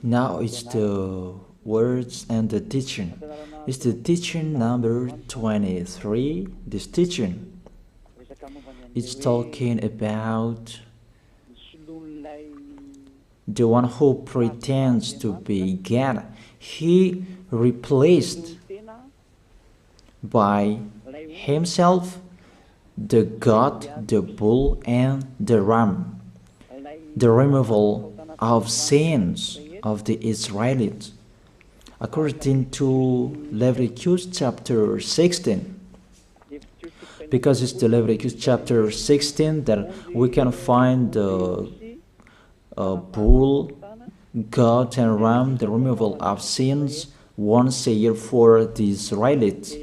Now it's the words and the teaching. It's the teaching number 23. This teaching is talking about the one who pretends to be God. He replaced by himself the goat, the bull, and the ram. The removal of sins of the Israelites. According to Leviticus chapter 16. Because it's the Leviticus chapter 16 that we can find the bull, goat, and ram, the removal of sins once a year for the Israelites.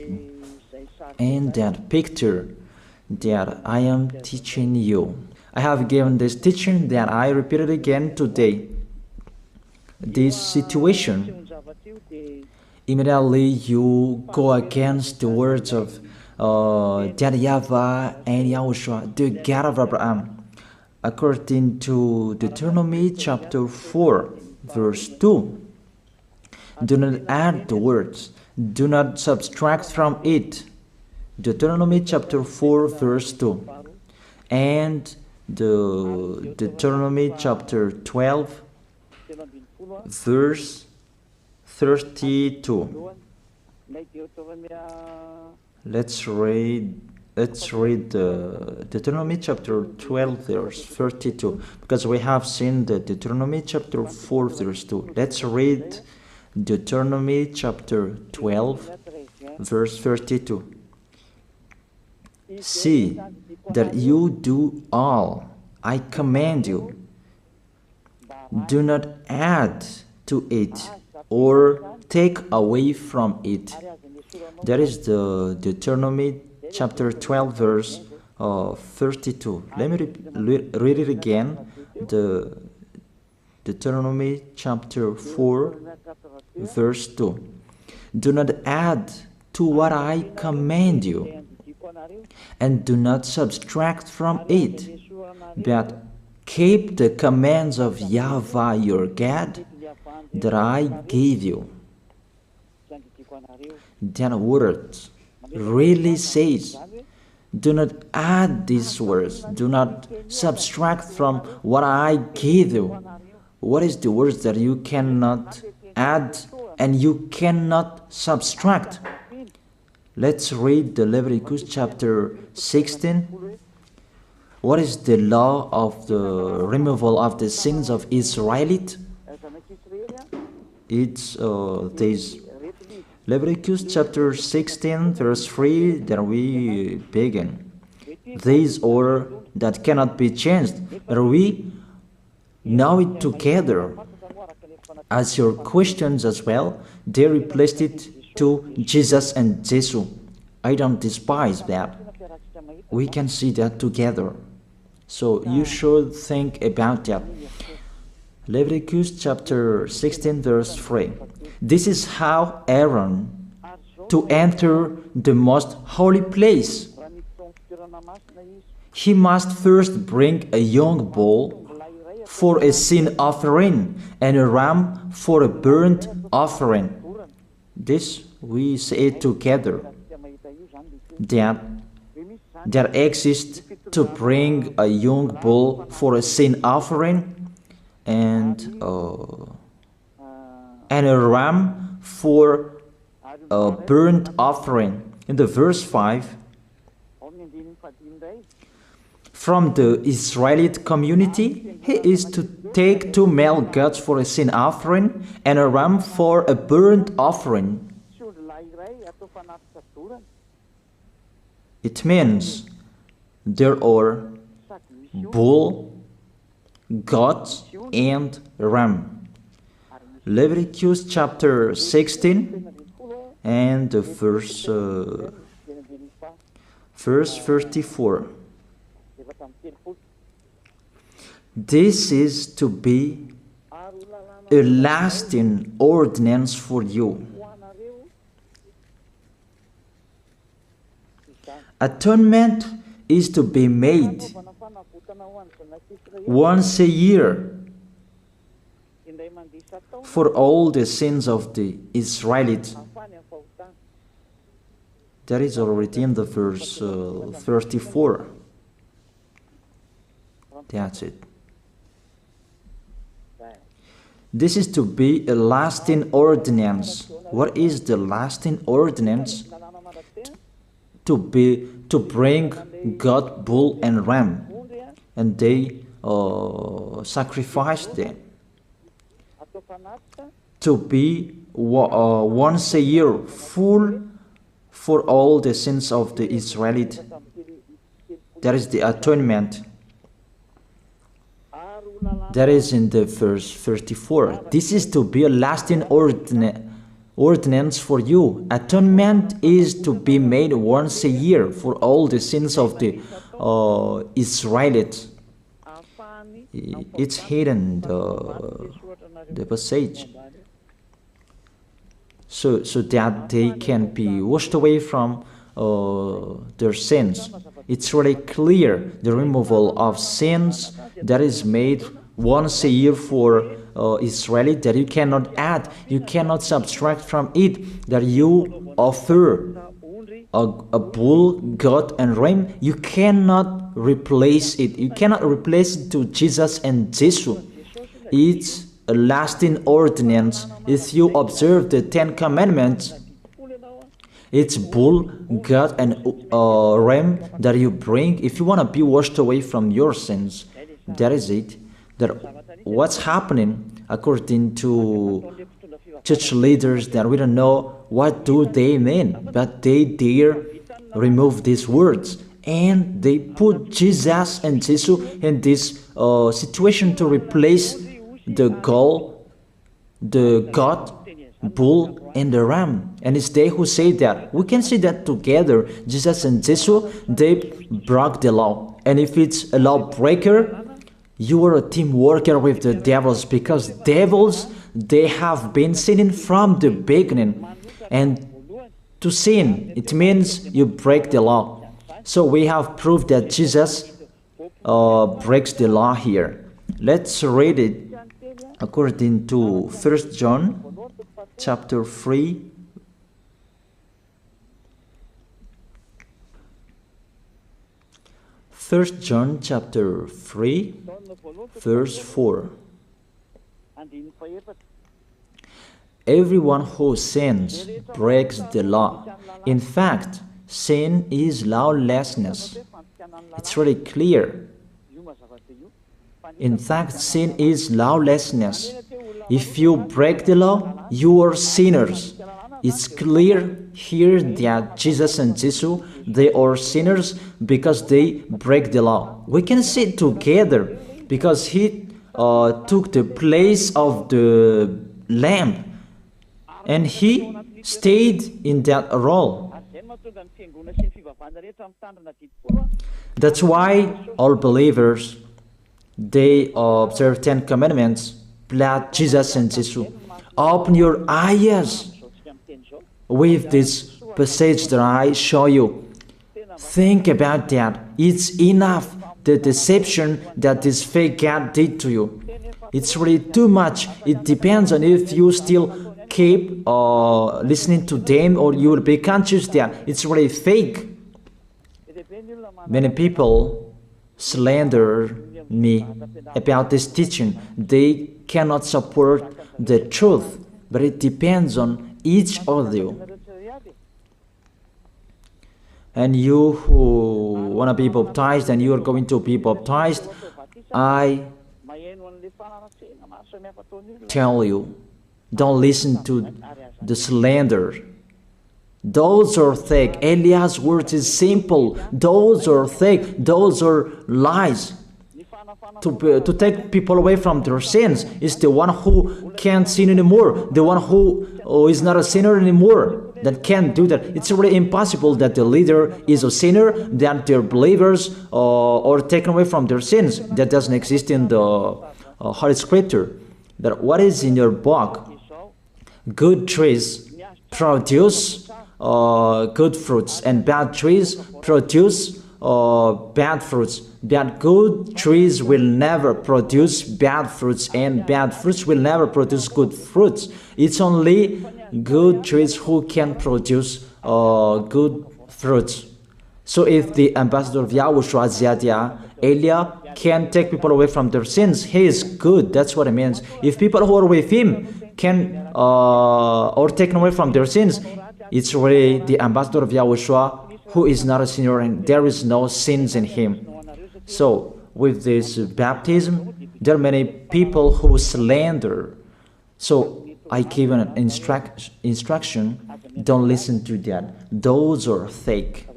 And that picture that I am teaching you. I have given this teaching that I repeated again today. This situation, immediately you go against the words of that YAHVAH and YAHOSHUAH, the God of Abraham. According to Deuteronomy chapter 4, verse 2. Do not add the words, do not subtract from it. Deuteronomy chapter 4, verse 2. And the Deuteronomy chapter 12, verse 32. Let's read Deuteronomy chapter 12, verse 32, because we have seen the Deuteronomy chapter 4, verse 2. Let's read Deuteronomy chapter 12, verse 32. See that you do all I command you. Do not add to it or take away from it. That is the Deuteronomy chapter 12, verse 32. Let me read it again. The Deuteronomy chapter 4, verse 2. Do not add to what I command you, and do not subtract from it, but keep the commands of YAHVAH your God that I gave you. That word really says, do not add these words, do not subtract from what I gave you. What is the words that you cannot add and you cannot subtract? Let's read the Leviticus chapter 16. What is the law of the removal of the sins of Israelite? It's this Leviticus chapter 16, verse 3, that we begin. This order that cannot be changed, but we know it together. As your questions as well, they replaced it to Jesus and Jesus. I don't despise that. We can see that together. So you should think about that. Leviticus chapter 16, verse 3. This is how Aaron to enter the most holy place. He must first bring a young bull for a sin offering and a ram for a burnt offering. This we say together. That exists to bring a young bull for a sin offering and a ram for a burnt offering. In the verse 5, from the Israelite community, he is to take 2 male goats for a sin offering and a ram for a burnt offering. It means there are bull, goat, and ram. Leviticus chapter 16 and the verse 34. This is to be a lasting ordinance for you. Atonement is to be made once a year for all the sins of the Israelites. That is already in the verse 34. That's it. This is to be a lasting ordinance. What is the lasting ordinance? To bring God, bull and ram, and they sacrifice them. To be once a year full for all the sins of the Israelites. That is the atonement. That is in the verse 34. This is to be a lasting ordinance for you. Atonement is to be made once a year for all the sins of the Israelites. It's hidden, the passage. So that they can be washed away from their sins. It's really clear, the removal of sins that is made once a year for Israeli, that you cannot add, you cannot subtract from it, that you offer a bull, goat and ram, you cannot replace it. You cannot replace it to Jesus and Jesus. It's a lasting ordinance. If you observe the 10 Commandments, it's bull, goat and ram that you bring if you want to be washed away from your sins. That is it. That what's happening according to church leaders, that we don't know what do they mean, but they dare remove these words and they put Jesus and Jesus in this situation to replace the goat, bull and the ram. And it's they who say that. We can see that together, Jesus and Jesus, they broke the law. And if it's a lawbreaker, you are a team worker with the devils, because devils, they have been sinning from the beginning. And to sin, it means you break the law. So we have proof that Jesus breaks the law here. Let's read it according to 1 John chapter 3. First John chapter 3, verse 4. Everyone who sins breaks the law. In fact, sin is lawlessness. It's really clear. In fact, sin is lawlessness. If you break the law, you are sinners. It's clear here that Jesus and Jesus, they are sinners because they break the law. We can see it together because he took the place of the lamb and he stayed in that role. That's why all believers, they observe 10 commandments, blood, Jesus and Jesus. Open your eyes with this passage that I show you. Think about that. It's enough, the deception that this fake God did to you. It's really too much. It depends on if you still keep listening to them, or you will be conscious that it's really fake. Many people slander me about this teaching. They cannot support the truth, but it depends on each of you. And you who want to be baptized and you are going to be baptized, I tell you, don't listen to the slander. Those are fake. Eliah's words is simple. Those are fake. Those are lies. To take people away from their sins is the one who can't sin anymore. The one who is not a sinner anymore, that can't do that. It's really impossible that the leader is a sinner, that their believers are taken away from their sins. That doesn't exist in the Holy Scripture. That what is in your book? Good trees produce good fruits, and bad trees produce bad fruits. That good trees will never produce bad fruits, and bad fruits will never produce good fruits. It's only good trees who can produce good fruits. So if the ambassador of Yahushua, Ziyadiyah, Elia, can take people away from their sins, he is good. That's what it means. If people who are with him can or taken away from their sins, it's really the ambassador of Yahushua who is not a sinner, and there is no sins in him. So with this baptism, there are many people who slander. So I give an instruction, don't listen to that. Those are fake.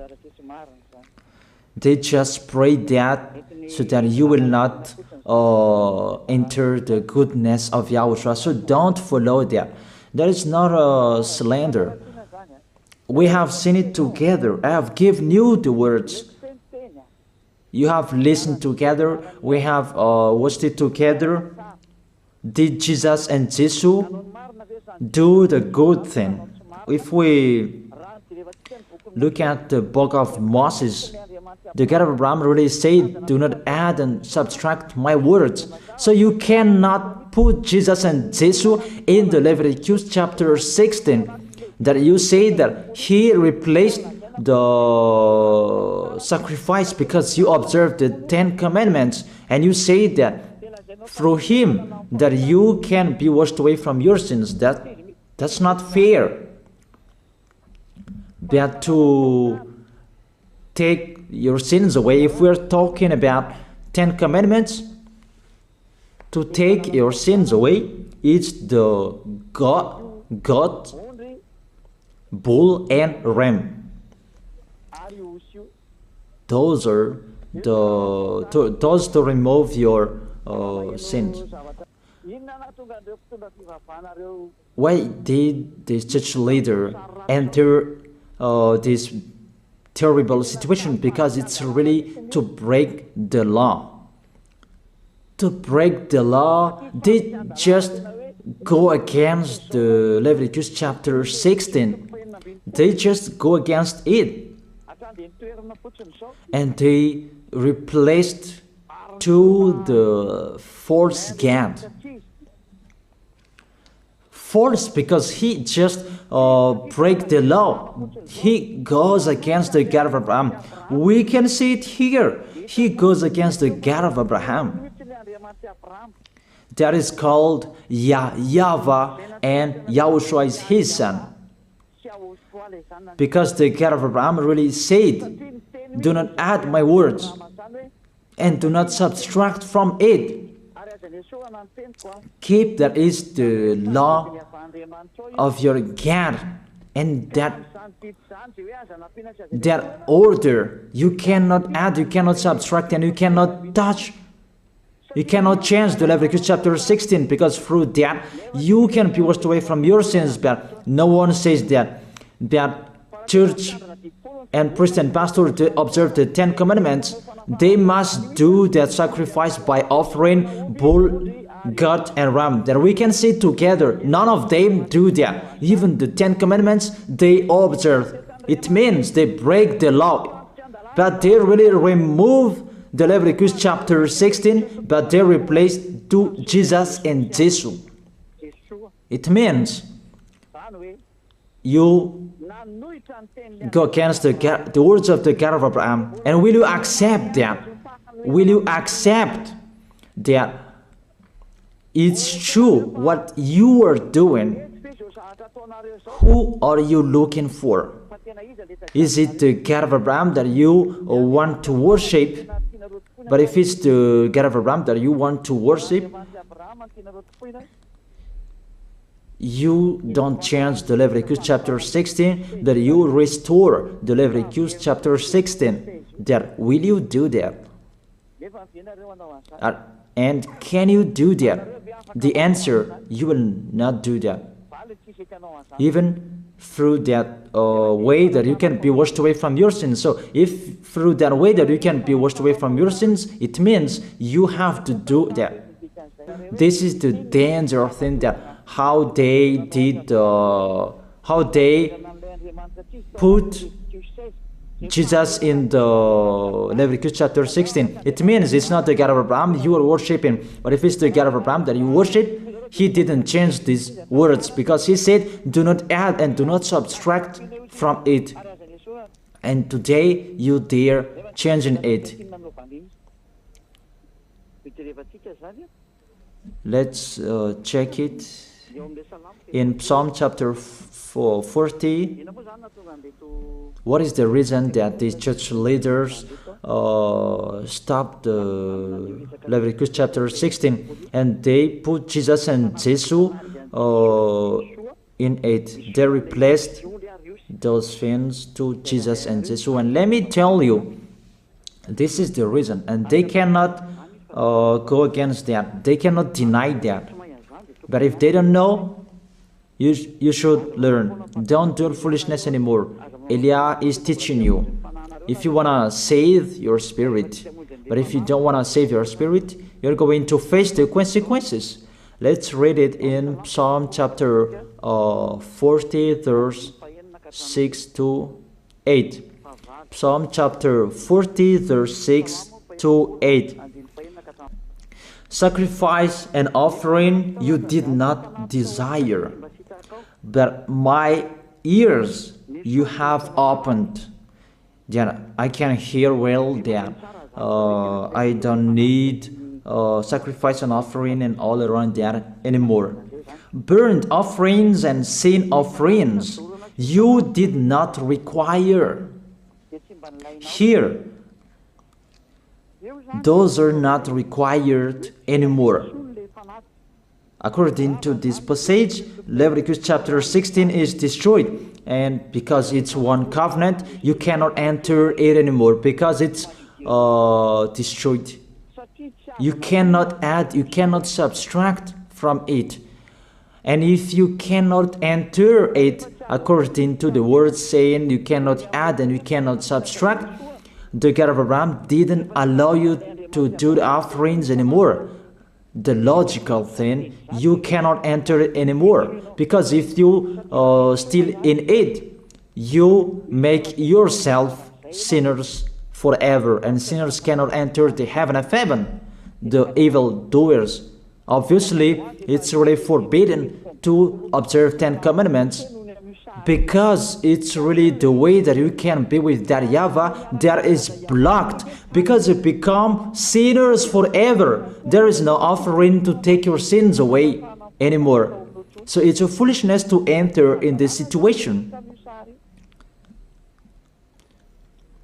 They just pray that so that you will not enter the goodness of Yahushua. So don't follow that. That is not a slander. We have seen it together. I have given you the words. You have listened together. We have watched it together. Did Jesus and Jesus do the good thing? If we look at the book of Moses, the God of Abraham really said, do not add and subtract my words. So you cannot put Jesus and Jesus in the Leviticus chapter 16. That you say that he replaced the sacrifice because you observed the 10 commandments, and you say that through him that you can be washed away from your sins. That's not fair. But to take your sins away, if we're talking about 10 commandments, to take your sins away, it's the goat, bull, and ram. Those are those to remove your sins. Why did this church leader enter this terrible situation? Because it's really to break the law. To break the law, they just go against the Leviticus chapter 16. They just go against it. And they replaced to the false God. False because he just break the law. He goes against the God of Abraham. We can see it here. He goes against the God of Abraham. That is called YAHVAH, and YAHOSHUAH is his son. Because the God of Abraham really said, do not add my words and do not subtract from it. Keep, that is the law of your God, and that order. You cannot add, you cannot subtract, and you cannot touch. You cannot change the Leviticus chapter 16, because through that you can be washed away from your sins. But no one says that church and priest and pastor to observe the 10 commandments, they must do that sacrifice by offering bull, goat, and ram. That we can see together. None of them do that. Even the 10 commandments they observe. It means they break the law, but they really remove the Leviticus chapter 16, but they replace to Jesus and Jesus. It means you go against the words of the God of Abraham. And will you accept that? Will you accept that it's true what you are doing? Who are you looking for? Is it the God of Abraham that you want to worship? But if it's the God of Abraham that you want to worship, you don't change the Leviticus chapter 16, but you restore the Leviticus chapter 16. That, will you do that? And can you do that? The answer, you will not do that. Even through that way that you can be washed away from your sins. So if through that way that you can be washed away from your sins, it means you have to do that. This is the danger thing, that how they did, how they put Jesus in the Leviticus chapter 16. It means it's not the God of Abraham you are worshiping. But if it's the God of Abraham that you worship, he didn't change these words, because he said, do not add and do not subtract from it. And today you dare changing it. Let's check it in Psalm chapter 40. What is the reason that these church leaders stopped the Leviticus chapter 16 and they put Jesus and Jesus in it? They replaced those things to Jesus and Jesus. And let me tell you, this is the reason, and they cannot go against that. They cannot deny that. But if they don't know, you should learn. Don't do foolishness anymore. Elia is teaching you. If you want to save your spirit, but if you don't want to save your spirit, you're going to face the consequences. Let's read it in Psalm chapter 40, verse 6 to 8. Psalm chapter 40, verse 6 to 8. Sacrifice and offering you did not desire, but my ears you have opened. Then I can hear well that I don't need sacrifice and offering and all around that anymore. Burnt offerings and sin offerings you did not require. Here, those are not required anymore. According to this passage, Leviticus chapter 16 is destroyed. And because it's one covenant, you cannot enter it anymore because it's destroyed. You cannot add, you cannot subtract from it. And if you cannot enter it according to the word saying you cannot add and you cannot subtract, the God of Abraham didn't allow you to do the offerings anymore. The logical thing, you cannot enter it anymore, because if you still in it, you make yourself sinners forever, and sinners cannot enter the heaven of heaven, the evil doers. Obviously, it's really forbidden to observe 10 commandments, because it's really the way that you can be with that YAHVAH that is blocked, because you become sinners forever. There is no offering to take your sins away anymore. So it's a foolishness to enter in this situation.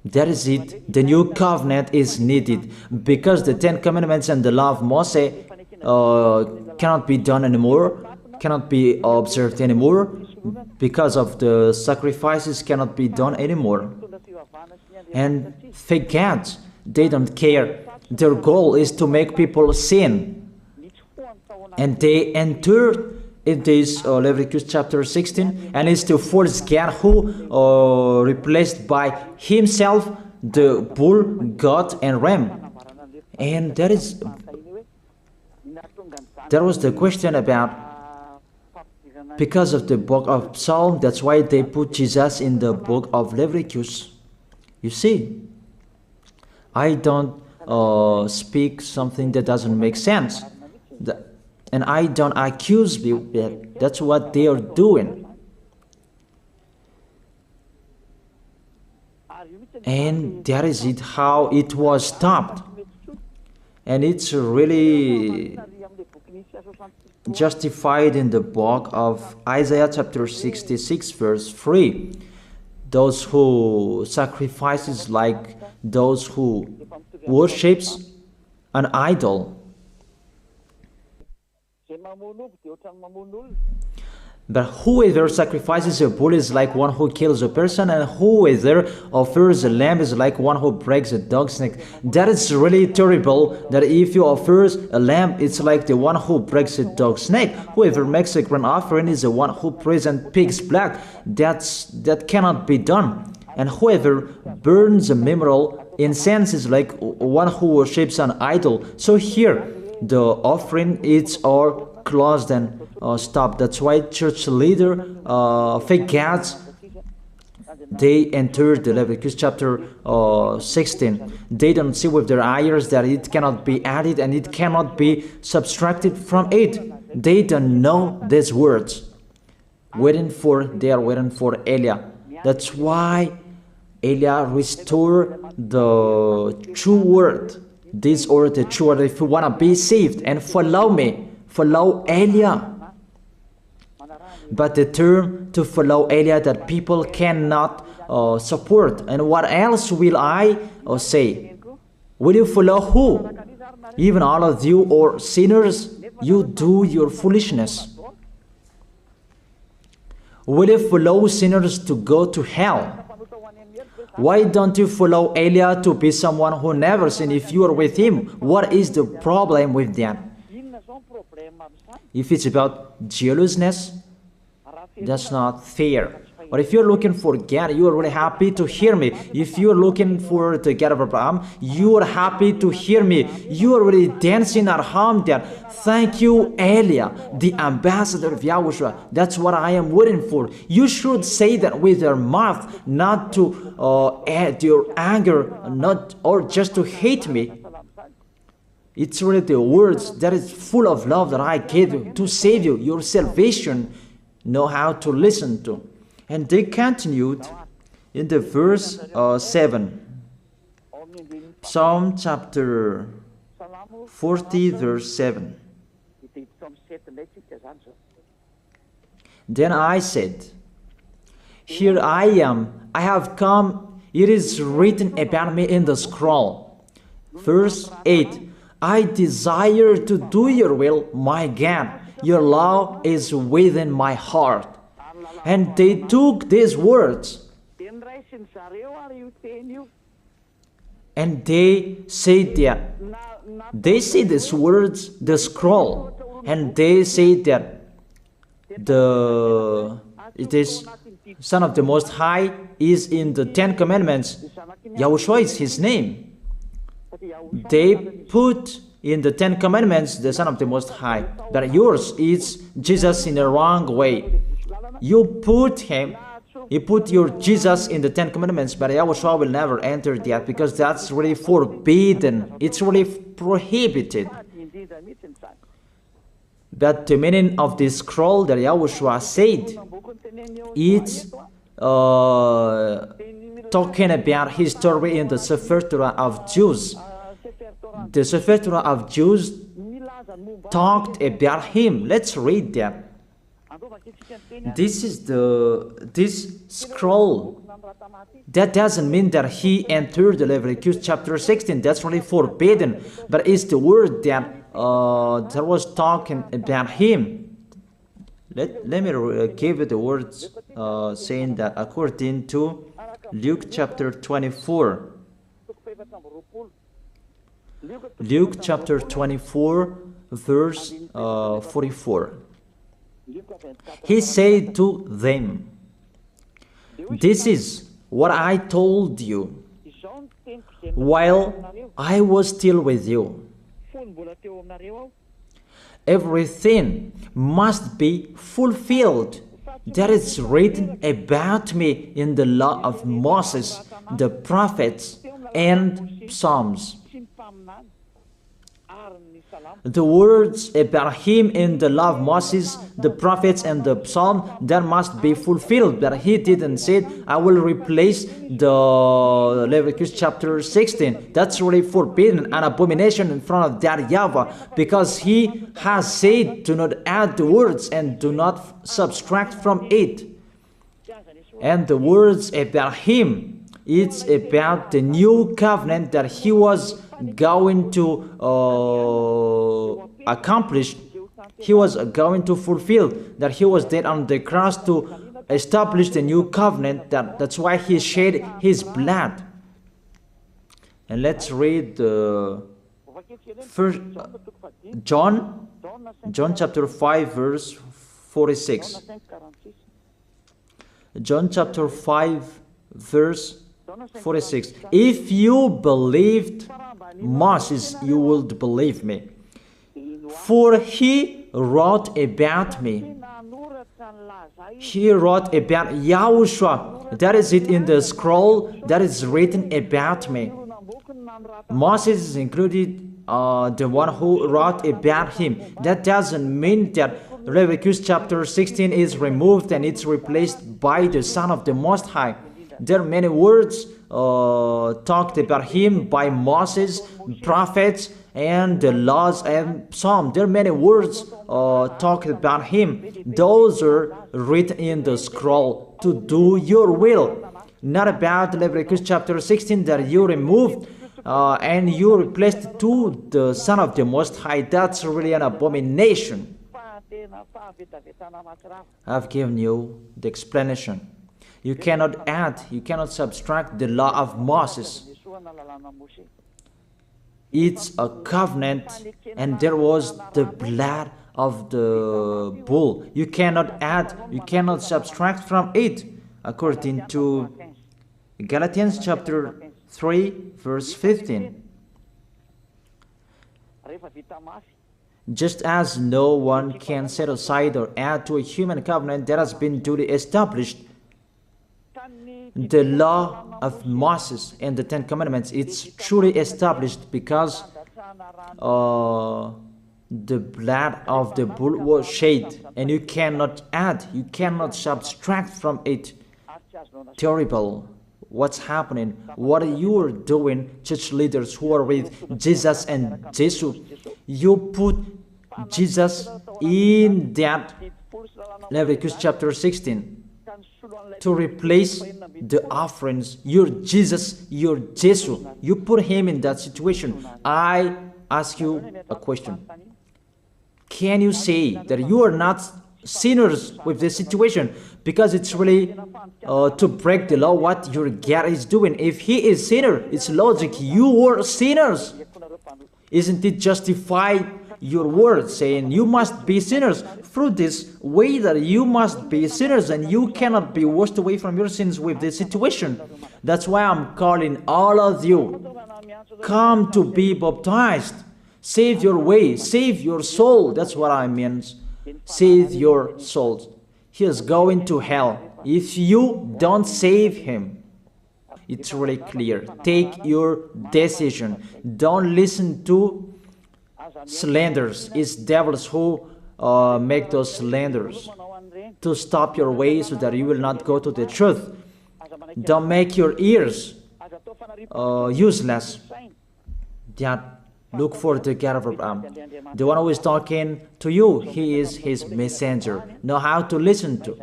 That is it. The new covenant is needed, because the 10 commandments and the law of Moses cannot be done anymore, cannot be observed anymore, because of the sacrifices cannot be done anymore. And fake gods, they don't care. Their goal is to make people sin. And they enter in this Leviticus chapter 16, and it's the false God who replaced by himself the bull, goat, and ram. And that was the question about, because of the book of Psalm, that's why they put Jesus in the book of Leviticus. You see, I don't speak something that doesn't make sense. And I don't accuse people. That's what they are doing. And that is it, how it was stopped. And it's really justified in the book of Isaiah chapter 66 verse 3. Those who sacrifices like those who worships an idol. But whoever sacrifices a bull is like one who kills a person, and whoever offers a lamb is like one who breaks a dog's neck. That is really terrible, that if you offer a lamb, it's like the one who breaks a dog's neck. Whoever makes a grain offering is the one who presents pig's blood. That cannot be done. And whoever burns a memorial incense is like one who worships an idol. So here, the offering is all closed and stopped. That's why church leader, fake gods, They entered the Leviticus chapter 16. They don't see with their eyes that it cannot be added and it cannot be subtracted from it. They don't know these words. They are waiting for Eliah. That's why Eliah restored the true word. This or the true word. If you want to be saved and follow me, follow Eliah. But the term to follow Eliah that people cannot support. And what else will I say? Will you follow who? Even all of you or sinners, you do your foolishness. Will you follow sinners to go to hell? Why don't you follow Eliah to be someone who never sinned if you are with him? What is the problem with that? If it's about jealousness, that's not fair. But if you're looking for God, you are really happy to hear me. If you're looking for the God of Abraham, you are happy to hear me. You are really dancing at home there. Thank you, Eliah, the ambassador of Yahushua. That's what I am waiting for. You should say that with your mouth, not to add your anger, not or just to hate me. It's really the words that is full of love that I gave you to save you. Your salvation, know how to listen to. And they continued in the verse 7. Psalm chapter 40 verse 7. Then I said, here I am, I have come, it is written about me in the scroll. Verse 8. I desire to do your will, my God. Your law is within my heart. And they took these words and they said that they say these words, the scroll, and they say that it is Son of the Most High is in the 10 Commandments. YAHOSHUAH is his name. They put in the 10 Commandments the Son of the Most High, but yours is Jesus in the wrong way. You put your Jesus in the 10 Commandments, but YAHOSHUAH will never enter that because that's really forbidden. It's really prohibited. But the meaning of this scroll that YAHOSHUAH said, it's talking about his story in the Sefer Torah of Jews. The Sefer Torah of Jews talked about him. Let's read that. This scroll. That doesn't mean that he entered the Leviticus chapter 16. That's really forbidden. But it's the word that was talking about him. Let me give you the words saying that according to Luke chapter 24. Luke chapter 24 verse 44. He said to them, this is what I told you while I was still with you. Everything must be fulfilled that is written about me in the law of Moses, the prophets, and Psalms. The words about him in the law of Moses, the prophets, and the psalm, that must be fulfilled. But he didn't say, I will replace the Leviticus chapter 16. That's really forbidden, an abomination in front of that YAHVAH, because he has said, do not add the words and do not subtract from it. And the words about him, it's about the new covenant that he was going to accomplish. He was going to fulfill, that he was dead on the cross to establish the new covenant. That's why he shed his blood. And let's read first John chapter 5 verse 46. John chapter 5 verse 46. If you believed Moses, you would believe me, for he wrote about me. He wrote about Yahushua. That is it in the scroll that is written about me. Moses is included, the one who wrote about him. That doesn't mean that Leviticus chapter 16 is removed and it's replaced by the Son of the Most High. There are many words talked about him by Moses, prophets, and the laws and Psalm. There are many words talked about him. Those are written in the scroll to do your will. Not about Leviticus chapter 16 that you removed and you replaced it to the Son of the Most High. That's really an abomination. I've given you the explanation. You cannot add, you cannot subtract the law of Moses. It's a covenant, and there was the blood of the bull. You cannot add, you cannot subtract from it, according to Galatians chapter 3, verse 15. Just as no one can set aside or add to a human covenant that has been duly established, the law of Moses and the Ten Commandments, it's truly established because the blood of the bull was shed, and you cannot add, you cannot subtract from it. Terrible. What's happening? What you are doing, church leaders who are with Jesus and Jesus? You put Jesus in that Leviticus chapter 16 to replace the offerings. You're Jesus, you're Jesus. You put him in that situation. I ask you a question. Can you say that you are not sinners with this situation? Because it's really to break the law what your God is doing. If he is sinner, it's logic. You are sinners. Isn't it justify your word saying you must be sinners through this way that you must be sinners and you cannot be washed away from your sins with this situation? That's why I'm calling all of you, come to be baptized. Save your way, save your soul. That's what I mean. Save your souls. He is going to hell if you don't save him. It's really clear. Take your decision. Don't listen to slanders. It's devils who make those slanders to stop your way so that you will not go to the truth. Don't make your ears useless. Look for the God of Abraham. The one who is talking to you, he is his messenger. Know how to listen to.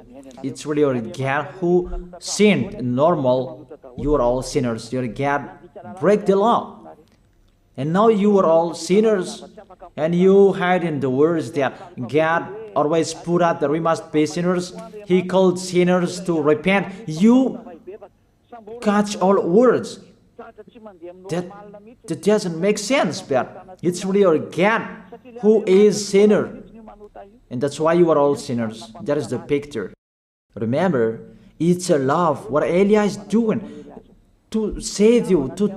It's really your God who sinned. Normal, you are all sinners. Your God break the law. And now you are all sinners. And you hide in the words that God always put out that we must be sinners. He called sinners to repent. You catch all words. That doesn't make sense, but it's really your God who is sinner. And that's why you are all sinners. That is the picture. Remember, it's a love. What Elia is doing to save you, to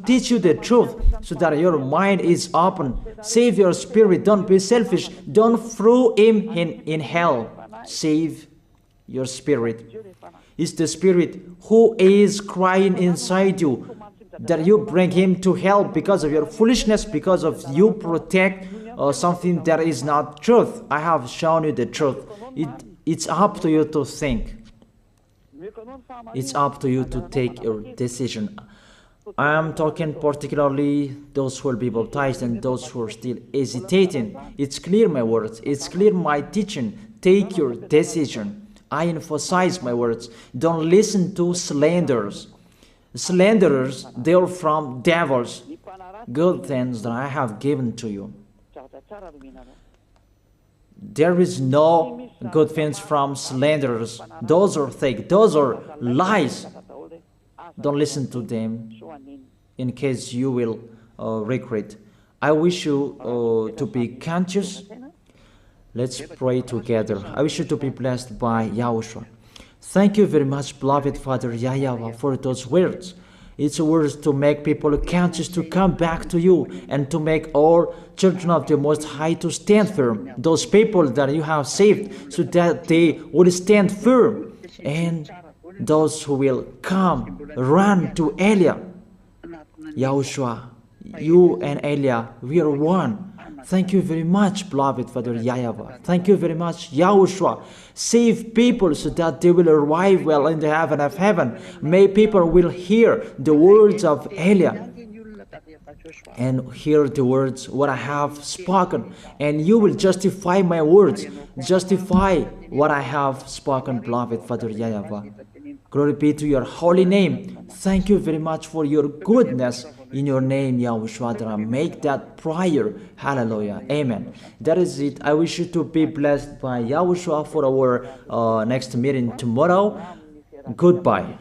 teach you the truth so that your mind is open. Save your spirit. Don't be selfish. Don't throw him in hell. Save your spirit. It's the spirit who is crying inside you that you bring him to hell because of your foolishness, because of you protect something that is not truth. I have shown you the truth. It's up to you to think. It's up to you to take your decision. I am talking particularly those who will be baptized and those who are still hesitating. It's clear my words. It's clear my teaching. Take your decision. I emphasize my words. Don't listen to slanders. Slanderers, they are from devils. Good things that I have given to you. There is no good things from slanderers. Those are fake. Those are lies. Don't listen to them in case you will regret. I wish you to be conscious. Let's pray together. I wish you to be blessed by YAHOSHUAH. Thank you very much, beloved Father YAHVAH, for those words. It's words to make people conscious to come back to you, and to make all children of the Most High to stand firm. Those people that you have saved, so that they will stand firm. And those who will come, run to Elia. Yahushua, you and Elia, we are one. Thank you very much, beloved Father YAHVAH. Thank you very much, Yahushua. Save people so that they will arrive well in the heaven of heaven. May people will hear the words of Elia and hear the words what I have spoken, and you will justify my words, justify what I have spoken, beloved Father YAHVAH. Glory be to your holy name. Thank you very much for your goodness. In your name, Yahushua, that I make that prayer. Hallelujah. Amen. That is it. I wish you to be blessed by Yahushua for our next meeting tomorrow. Goodbye.